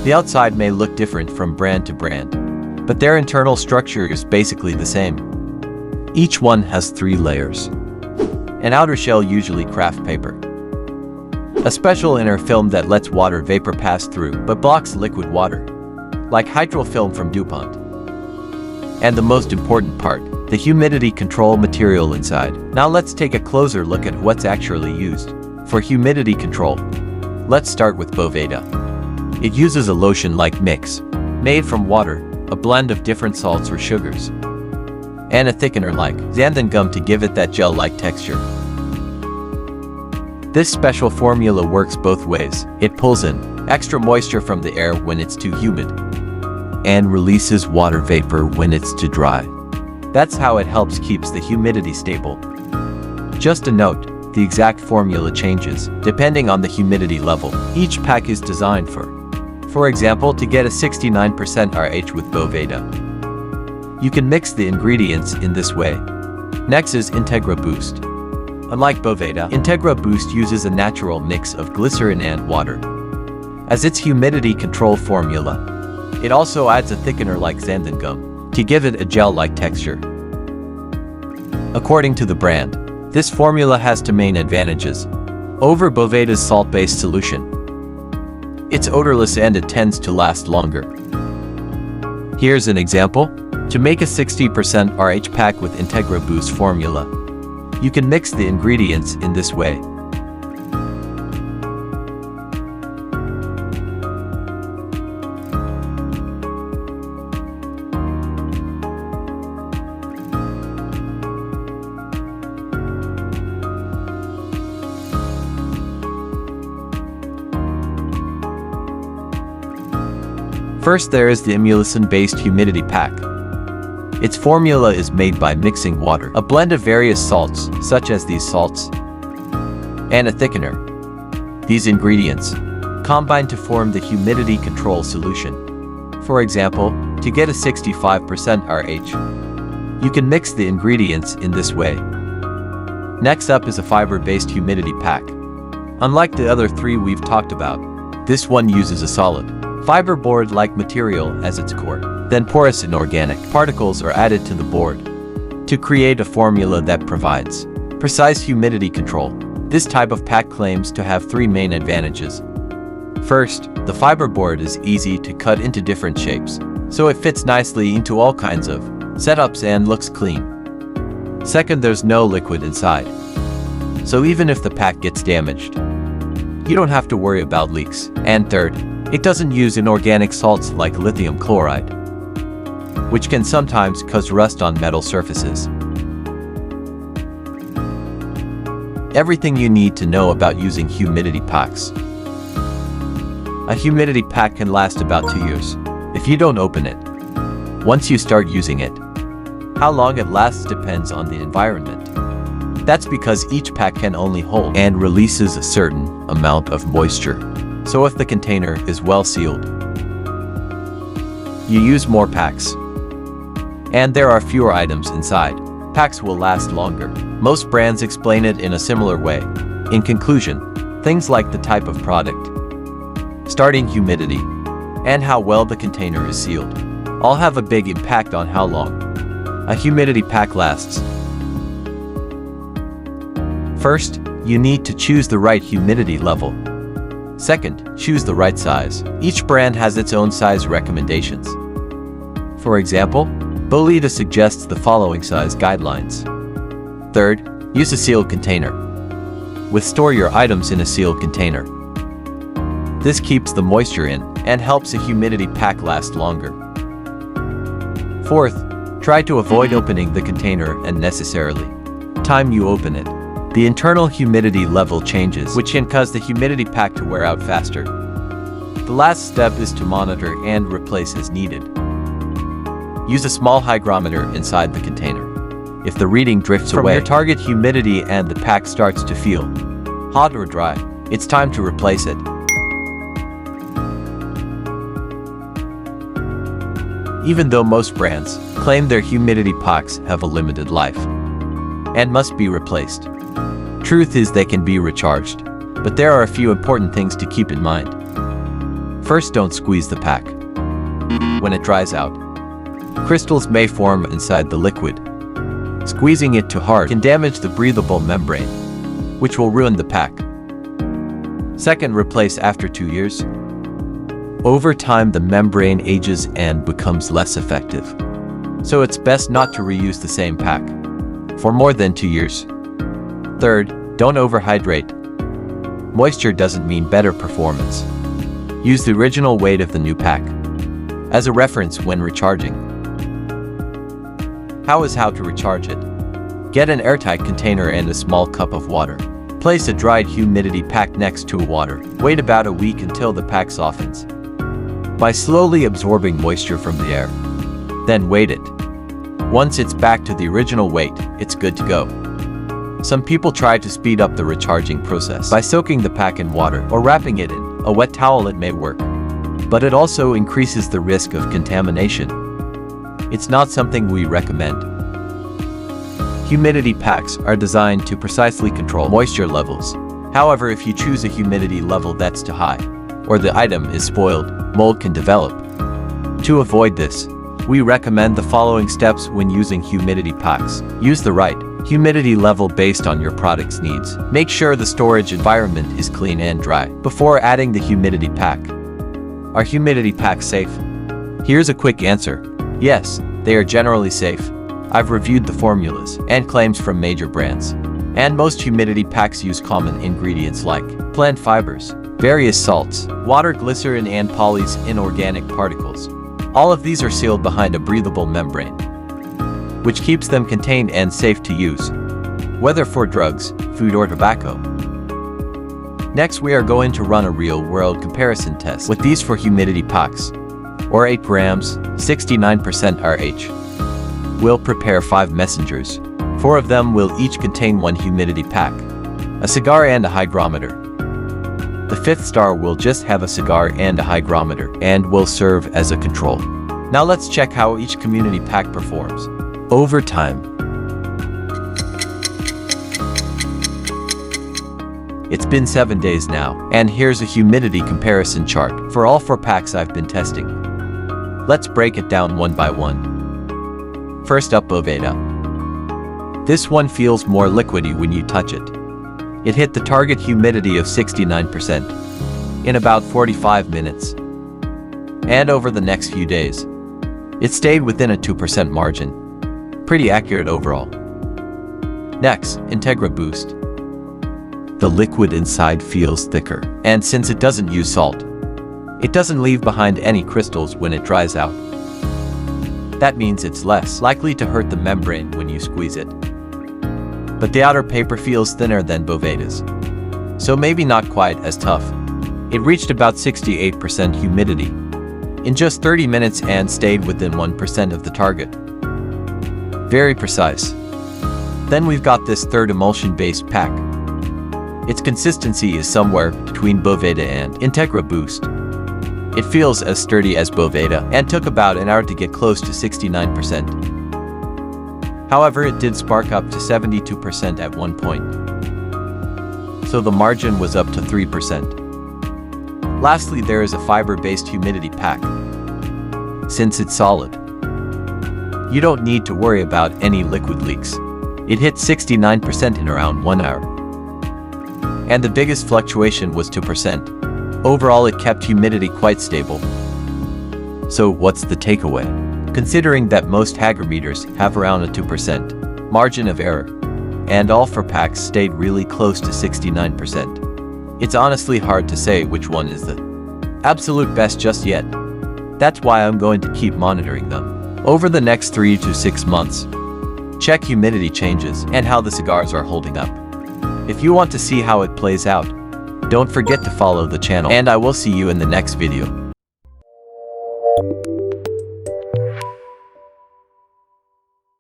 The outside may look different from brand to brand, but their internal structure is basically the same. Each one has 3 layers. An outer shell, usually craft paper. A special inner film that lets water vapor pass through but blocks liquid water, like hydrofilm from DuPont. And the most important part, the humidity control material inside. Now let's take a closer look at what's actually used. For humidity control, let's start with Boveda. It uses a lotion-like mix, made from water, a blend of different salts or sugars, and a thickener like xanthan gum to give it that gel-like texture. This special formula works both ways. It pulls in extra moisture from the air when it's too humid, and releases water vapor when it's too dry. That's how it helps keeps the humidity stable. Just a note, the exact formula changes depending on the humidity level each pack is designed for. For example, to get a 69% RH with Boveda, you can mix the ingredients in this way. Next is Integra Boost. Unlike Boveda, Integra Boost uses a natural mix of glycerin and water as its humidity control formula. It also adds a thickener like xanthan gum to give it a gel-like texture. According to the brand, this formula has 2 main advantages over Boveda's salt-based solution. It's odorless and it tends to last longer. Here's an example. To make a 60% RH pack with Integra Boost formula, you can mix the ingredients in this way. First, there is the emulsion-based humidity pack. Its formula is made by mixing water, a blend of various salts, such as these salts, and a thickener. These ingredients combine to form the humidity control solution. For example, to get a 65% RH, you can mix the ingredients in this way. Next up is a fiber-based humidity pack. Unlike the other 3 we've talked about, this one uses a solid fiber board-like material as its core. Then porous inorganic particles are added to the board to create a formula that provides precise humidity control. This type of pack claims to have 3 main advantages. First, the fiber board is easy to cut into different shapes, so it fits nicely into all kinds of setups and looks clean. Second, there's no liquid inside, so even if the pack gets damaged, you don't have to worry about leaks. And third, it doesn't use inorganic salts like lithium chloride, which can sometimes cause rust on metal surfaces. Everything you need to know about using humidity packs. A humidity pack can last about 2 years if you don't open it once you start using it. How long it lasts depends on the environment. That's because each pack can only hold and releases a certain amount of moisture. So if the container is well sealed, you use more packs, and there are fewer items inside, packs will last longer. Most brands explain it in a similar way. In conclusion, things like the type of product, starting humidity, and how well the container is sealed all have a big impact on how long a humidity pack lasts. First, you need to choose the right humidity level. Second, choose the right size. Each brand has its own size recommendations. For example, Boveda suggests the following size guidelines. Third, use a sealed container. Store your items in a sealed container. This keeps the moisture in and helps a humidity pack last longer. Fourth, try to avoid opening the container unnecessarily. Time you open it, the internal humidity level changes, which can cause the humidity pack to wear out faster. The last step is to monitor and replace as needed. Use a small hygrometer inside the container. If the reading drifts away from your target humidity and the pack starts to feel hot or dry, it's time to replace it. Even though most brands claim their humidity packs have a limited life and must be replaced, truth is they can be recharged, but there are a few important things to keep in mind. First, don't squeeze the pack. When it dries out, crystals may form inside the liquid. Squeezing it too hard can damage the breathable membrane, which will ruin the pack. Second, replace after 2 years. Over time, the membrane ages and becomes less effective. So it's best not to reuse the same pack for more than 2 years. Third, don't overhydrate. Moisture doesn't mean better performance. Use the original weight of the new pack as a reference when recharging. How to recharge it? Get an airtight container and a small cup of water. Place a dried humidity pack next to water. Wait about a week until the pack softens by slowly absorbing moisture from the air. Then weight it. Once it's back to the original weight, it's good to go. Some people try to speed up the recharging process by soaking the pack in water or wrapping it in a wet towel. It may work, but it also increases the risk of contamination. It's not something we recommend. Humidity packs are designed to precisely control moisture levels. However, if you choose a humidity level that's too high, or the item is spoiled, mold can develop. To avoid this, we recommend the following steps when using humidity packs. Use the right humidity level based on your product's needs. Make sure the storage environment is clean and dry before adding the humidity pack. Are humidity packs safe? Here's a quick answer. Yes, they are generally safe. I've reviewed the formulas and claims from major brands, and most humidity packs use common ingredients like plant fibers, various salts, water, glycerin, and polys inorganic particles. All of these are sealed behind a breathable membrane, which keeps them contained and safe to use, whether for drugs, food, or tobacco. Next, we are going to run a real-world comparison test with these for humidity packs, or 8 grams, 69% RH. We'll prepare 5 messengers. 4 of them will each contain 1 humidity pack, a cigar, and a hygrometer. The 5th star will just have a cigar and a hygrometer and will serve as a control. Now let's check how each community pack performs over time. It's been 7 days now, and here's a humidity comparison chart for all 4 packs I've been testing. Let's break it down one by one. First up, Boveda. This one feels more liquidy when you touch it. It hit the target humidity of 69% in about 45 minutes. And over the next few days, it stayed within a 2% margin. Pretty accurate overall. Next, Integra Boost. The liquid inside feels thicker, and since it doesn't use salt, it doesn't leave behind any crystals when it dries out. That means it's less likely to hurt the membrane when you squeeze it. But the outer paper feels thinner than Boveda's, so maybe not quite as tough. It reached about 68% humidity in just 30 minutes and stayed within 1% of the target. Very precise. Then we've got this third emulsion-based pack. Its consistency is somewhere between Boveda and Integra Boost. It feels as sturdy as Boveda and took about an hour to get close to 69%. However, it did spark up to 72% at one point, so the margin was up to 3%. Lastly, there is a fiber-based humidity pack. Since it's solid, you don't need to worry about any liquid leaks. It hit 69% in around 1 hour, and the biggest fluctuation was 2%. Overall, it kept humidity quite stable. So what's the takeaway? Considering that most hygrometers have around a 2% margin of error, and all 4 packs stayed really close to 69%, it's honestly hard to say which one is the absolute best just yet. That's why I'm going to keep monitoring them over the next 3 to 6 months. Check humidity changes and how the cigars are holding up. If you want to see how it plays out, don't forget to follow the channel, and I will see you in the next video.